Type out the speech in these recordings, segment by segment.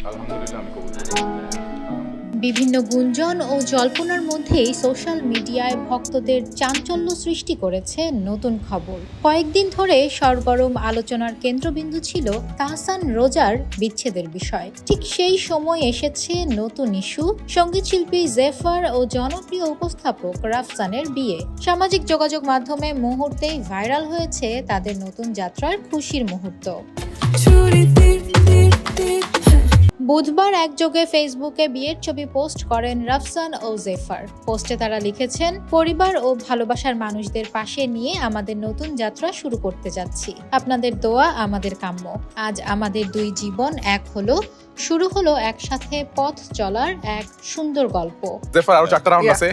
আলহামদুলিল্লাহ আমি কবুল করি। বিভিন্ন গুঞ্জন ও জল্পনার মধ্যেই সোশ্যাল মিডিয়ায় ভক্তদের চাঞ্চল্য সৃষ্টি করেছে নতুন খবর। কয়েকদিন ধরে সরগরম আলোচনার কেন্দ্রবিন্দু ছিল তাহসান রোজার বিচ্ছেদের বিষয়। ঠিক সেই সময় এসেছে নতুন ইস্যু, সঙ্গীতশিল্পী জেফার ও জনপ্রিয় উপস্থাপক রাফসানের বিয়ে। সামাজিক যোগাযোগ মাধ্যমে মুহূর্তেই ভাইরাল হয়েছে তাদের নতুন যাত্রার খুশির মুহূর্ত। বুধবার একযোগে ফেসবুকে বিয়ের ছবি পোস্ট করেন রাফসান ও জেফার। পোস্টে তারা লিখেছেন, পরিবার ও ভালোবাসার মানুষদের পাশে নিয়ে আমাদের নতুন যাত্রা শুরু করতে যাচ্ছি। আপনাদের দোয়া আমাদের কাম্য। আজ আমাদের দুই জীবন এক হলো, শুরু হলো একসাথে পথ চলার এক সুন্দর গল্প। জেফার আরো 4টা রাউন্ড আছে,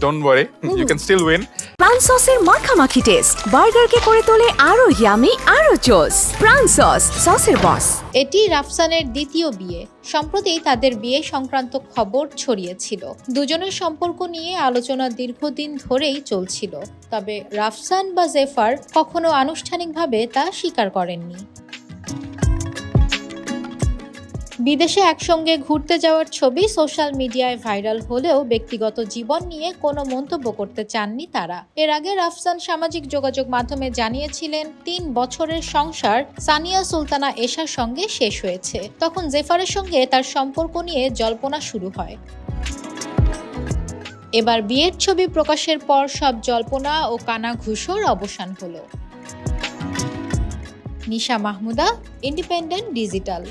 don't worry, you can still win. Pran সসের মাখামাখি টেস্ট বার্গারকে করে তোলে আরো ইয়ামি আরো জোস। প্রাণ সস, সসের বস। এটি রাফসানের দ্বিতীয় বিয়ে। সম্প্রতি তাদের বিয়ে সংক্রান্ত খবর ছড়িয়েছিল। দুজনের সম্পর্ক নিয়ে আলোচনা দীর্ঘদিন ধরেই চলছিল, তবে রাফসান বা জেফার কখনো আনুষ্ঠানিকভাবে তা স্বীকার করেননি। বিদেশে একসঙ্গে ঘুরতে যাওয়ার ছবি সোশ্যাল মিডিয়ায় ভাইরাল হলেও ব্যক্তিগত জীবন নিয়ে কোনো মন্তব্য করতে চাননি তারা। এর আগে রাফসান সামাজিক যোগাযোগ মাধ্যমে জানিয়েছিলেন ৩ বছরের সংসার সানিয়া সুলতানা এশার সঙ্গে শেষ হয়েছে। তখন জেফারের সঙ্গে তার সম্পর্ক নিয়ে জল্পনা শুরু হয়। এবার বিয়ের ছবি প্রকাশের পর সব জল্পনা ও কানাঘুষোর অবসান হলো। নিশা মাহমুদা, ইন্ডিপেন্ডেন্ট ডিজিটাল।